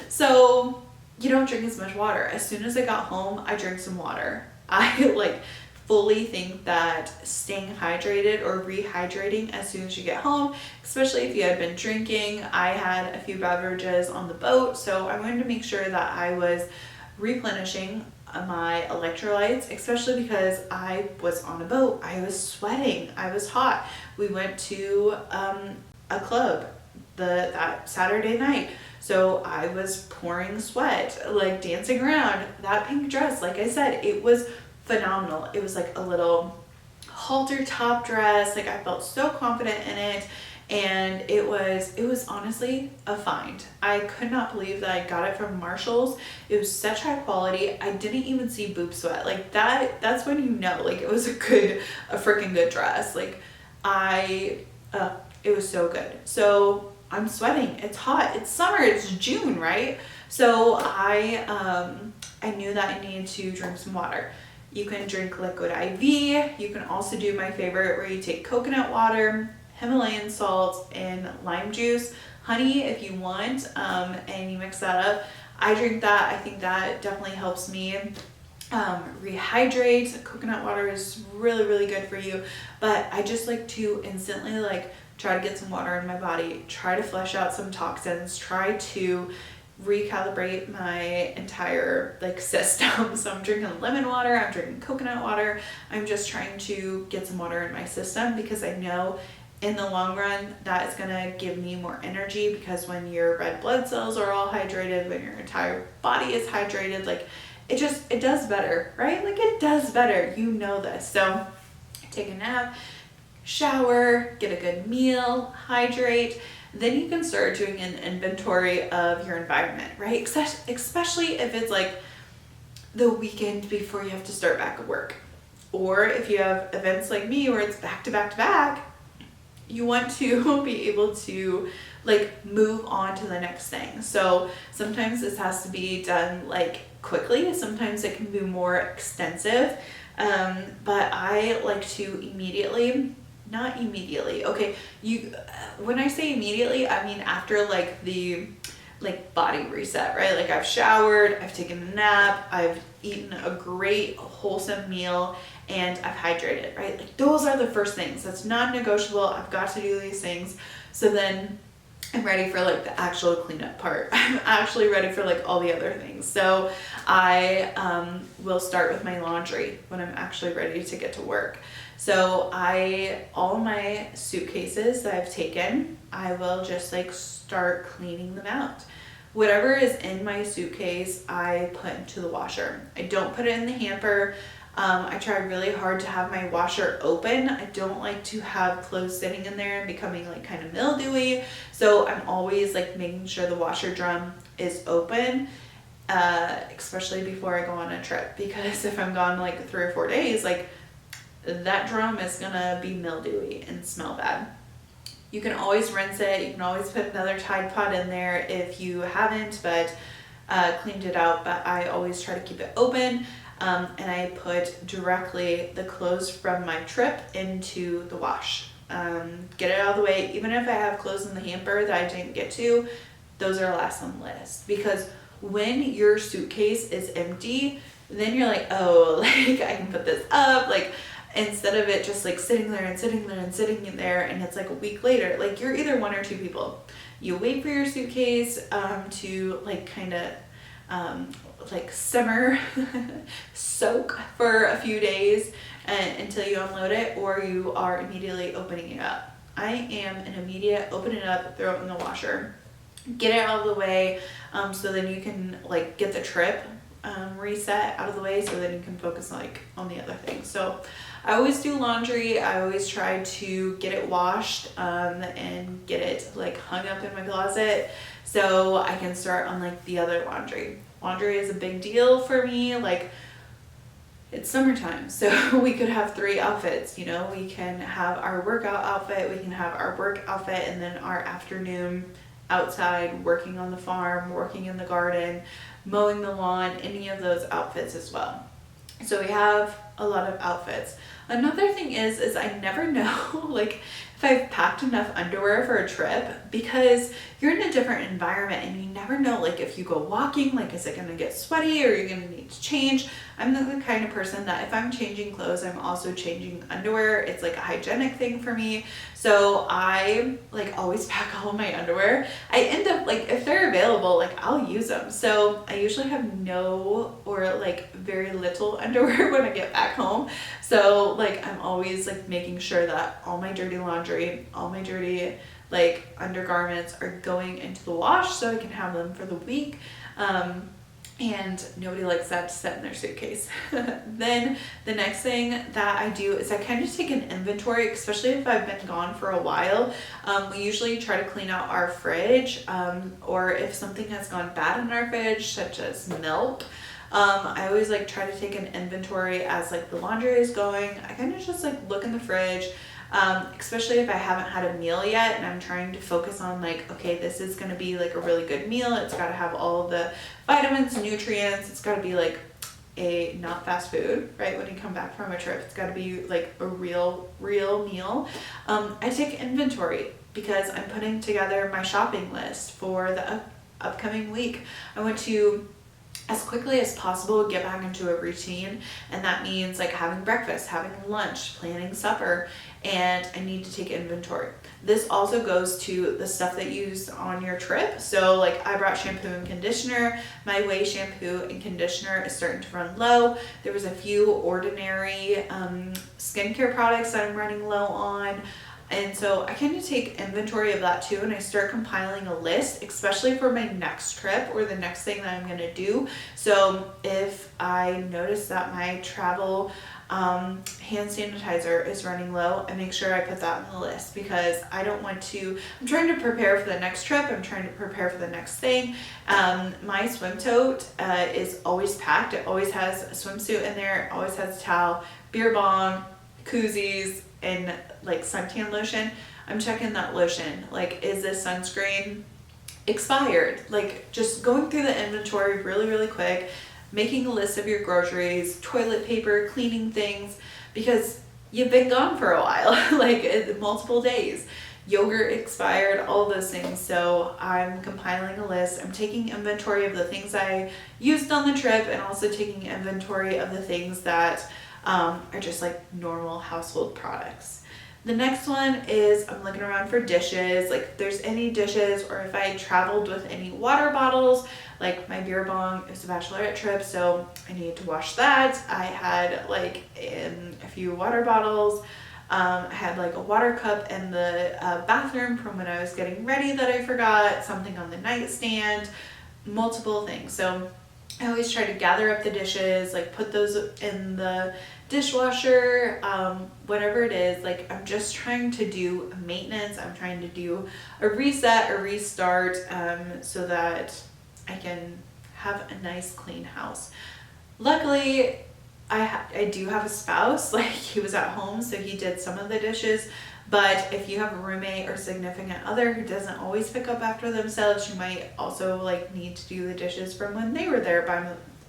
So you don't drink as much water. As soon as I got home, I drank some water. I like fully think that staying hydrated or rehydrating as soon as you get home, especially if you had been drinking. I had a few beverages on the boat, so I wanted to make sure that I was replenishing my electrolytes, especially because I was on a boat. I was sweating. I was hot. We went to a club that Saturday night. So I was pouring sweat, like dancing around. That pink dress, like I said, it was phenomenal. It was like a little halter top dress. Like I felt so confident in it. And it was honestly a find. I could not believe that I got it from Marshall's. It was such high quality. I didn't even see boob sweat. Like that's when you know, like it was a freaking good dress. Like it was so good. So I'm sweating. It's hot. It's summer. It's June, right? So I knew that I needed to drink some water. You can drink liquid IV. You can also do my favorite where you take coconut water, Himalayan salt, and lime juice, honey if you want, and you mix that up. I drink that. I think that definitely helps me rehydrate. Coconut water is really, really good for you, but I just like to instantly like try to get some water in my body, try to flush out some toxins, try to recalibrate my entire like system. So I'm drinking lemon water, I'm drinking coconut water. I'm just trying to get some water in my system because I know in the long run that is gonna give me more energy, because when your red blood cells are all hydrated, when your entire body is hydrated, like it does better, right? Like it does better, you know this. So take a nap, shower, get a good meal, hydrate, then you can start doing an inventory of your environment, right? Especially if it's like the weekend before you have to start back at work. Or if you have events like me where it's back to back to back, you want to be able to like move on to the next thing. So sometimes this has to be done like quickly, sometimes it can be more extensive, but I like to not immediately. Okay, when I say immediately, I mean after like the body reset, right? Like I've showered, I've taken a nap, I've eaten a great wholesome meal, and I've hydrated, right? Like those are the first things. That's non-negotiable. I've got to do these things. So then I'm ready for like the actual cleanup part. I'm actually ready for like all the other things. So I will start with my laundry when I'm actually ready to get to work. So all my suitcases that I've taken, I will just like start cleaning them out. Whatever is in my suitcase, I put into the washer. I don't put it in the hamper. I try really hard to have my washer open. I don't like to have clothes sitting in there and becoming like kind of mildewy. So I'm always like making sure the washer drum is open, especially before I go on a trip, because if I'm gone like 3 or 4 days, like that drum is gonna be mildewy and smell bad. You can always rinse it. You can always put another Tide Pod in there if you haven't, but cleaned it out. But I always try to keep it open. And I put directly the clothes from my trip into the wash. Get it out of the way. Even if I have clothes in the hamper that I didn't get to, those are last on the list. Because when your suitcase is empty, then you're like, oh, like I can put this up. Like instead of it just like sitting there and sitting there and sitting in there, and it's like a week later, like you're either one or two people. You wait for your suitcase to like kind of like simmer, soak for a few days until you unload it, or you are immediately opening it up. I am an immediate open it up, throw it in the washer, get it out of the way, so then you can like get the trip reset out of the way, so then you can focus like on the other things. So I always do laundry. I always try to get it washed and get it like hung up in my closet so I can start on like the other laundry. Laundry is a big deal for me. Like it's summertime, so we could have 3 outfits, you know. We can have our workout outfit, we can have our work outfit, and then our afternoon outside working on the farm, working in the garden, mowing the lawn, any of those outfits as well. So we have a lot of outfits. Another thing is I never know like if I've packed enough underwear for a trip, because you're in a different environment and you never know, like if you go walking, like is it gonna get sweaty or you're gonna need to change. I'm the kind of person that if I'm changing clothes, I'm also changing underwear. It's like a hygienic thing for me. So I like always pack all of my underwear. I end up like, if they're available, like I'll use them. So I usually have no or like very little underwear when I get back home. So like I'm always like making sure that all my dirty laundry, all my dirty like undergarments are going into the wash so I can have them for the week. And nobody likes that to sit in their suitcase. Then the next thing that I do is I kind of take an inventory, especially if I've been gone for a while. We usually try to clean out our fridge, or if something has gone bad in our fridge, such as milk. I always like try to take an inventory as like the laundry is going. I kind of just like look in the fridge, especially if I haven't had a meal yet and I'm trying to focus on like, okay, this is going to be like a really good meal. It's got to have all of the vitamins, nutrients. It's got to be like a not fast food, right? When you come back from a trip, it's got to be like a real meal. I take inventory because I'm putting together my shopping list for the upcoming week. I want to, as quickly as possible, get back into a routine, and that means like having breakfast, having lunch, planning supper, and I need to take inventory. This also goes to the stuff that you use on your trip. So like I brought shampoo and conditioner. My Way shampoo and conditioner is starting to run low. There was a few ordinary skincare products that I'm running low on. And so I kind of take inventory of that too, and I start compiling a list, especially for my next trip or the next thing that I'm going to do. So if I notice that my travel hand sanitizer is running low, I make sure I put that on the list, because I don't want to, I'm trying to prepare for the next trip. I'm trying to prepare for the next thing. My swim tote is always packed. It always has a swimsuit in there. It always has a towel, beer bong, koozies, and like suntan lotion. I'm checking that lotion. Like, is this sunscreen expired? Like, just going through the inventory really quick, making a list of your groceries, toilet paper, cleaning things, because you've been gone for a while, like multiple days. Yogurt expired, all those things. So I'm compiling a list. I'm taking inventory of the things I used on the trip, and also taking inventory of the things that are just like normal household products. The next one is I'm looking around for dishes, like if there's any dishes, or if I traveled with any water bottles. Like my beer bong is a bachelorette trip, so I need to wash that. I had like a few water bottles. I had like a water cup in the bathroom from when I was getting ready that I forgot, something on the nightstand, multiple things. So I always try to gather up the dishes, like put those in the dishwasher, whatever it is. Like I'm just trying to do maintenance. I'm trying to do a reset, a restart, so that I can have a nice clean house. Luckily, I do have a spouse. Like he was at home, so he did some of the dishes. But if you have a roommate or significant other who doesn't always pick up after themselves, you might also like need to do the dishes from when they were there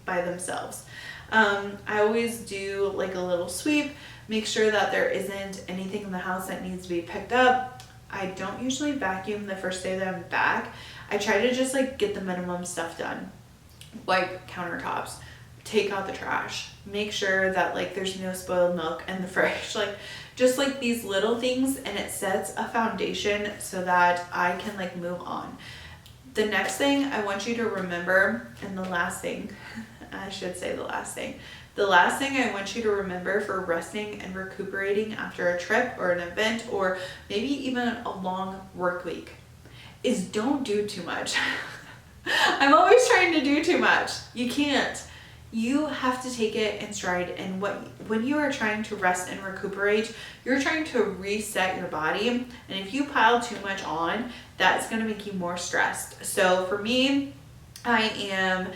by themselves. I always do like a little sweep, make sure that there isn't anything in the house that needs to be picked up. I don't usually vacuum the first day that I'm back. I try to just like get the minimum stuff done. Wipe countertops, take out the trash, make sure that like there's no spoiled milk in the fridge, like just like these little things, and it sets a foundation so that I can like move on. The next thing I want you to remember, and the last thing I want you to remember for resting and recuperating after a trip or an event, or maybe even a long work week, is don't do too much. I'm always trying to do too much. You can't. You have to take it in stride. And when you are trying to rest and recuperate, you're trying to reset your body. And if you pile too much on, that's going to make you more stressed. So for me, I am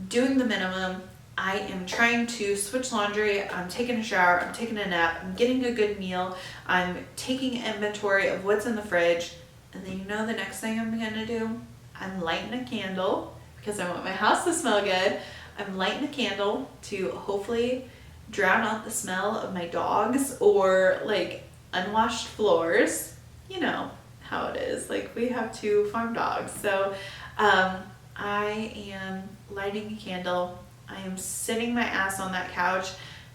doing the minimum. I am trying to switch laundry. I'm taking a shower. I'm taking a nap. I'm getting a good meal. I'm taking inventory of what's in the fridge. And then you know the next thing I'm going to do? I'm lighting a candle because I want my house to smell good. I'm lighting a candle to hopefully drown out the smell of my dogs or like unwashed floors. You know how it is. Like we have 2 farm dogs. So I am lighting a candle. I am sitting my ass on that couch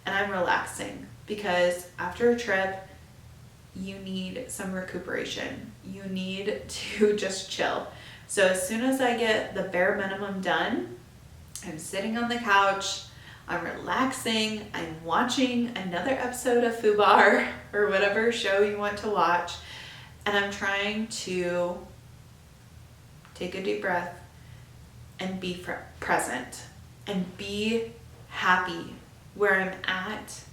and I'm relaxing, because after a trip, you need some recuperation. You need to just chill. So as soon as I get the bare minimum done, I'm sitting on the couch, I'm relaxing, I'm watching another episode of Fubar or whatever show you want to watch, and I'm trying to take a deep breath and be present and be happy where I'm at.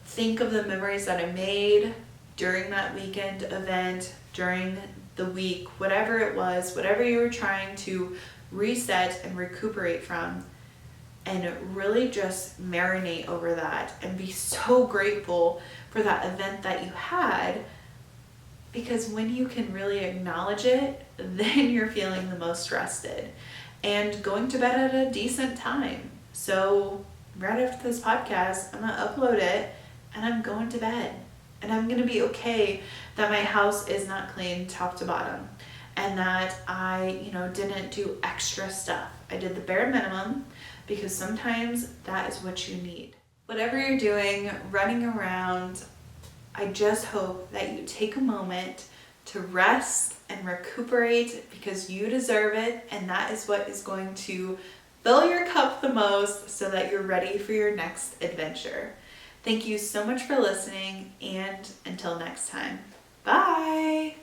Think of the memories that I made during that weekend event, during the week, whatever it was, whatever you were trying to reset and recuperate from, and really just marinate over that and be so grateful for that event that you had, because when you can really acknowledge it, then you're feeling the most rested and going to bed at a decent time. So right after this podcast, I'm gonna upload it and I'm going to bed. And I'm gonna be okay that my house is not clean top to bottom and that I, didn't do extra stuff. I did the bare minimum because sometimes that is what you need. Whatever you're doing, running around, I just hope that you take a moment to rest and recuperate because you deserve it, and that is what is going to fill your cup the most so that you're ready for your next adventure. Thank you so much for listening, and until next time, bye!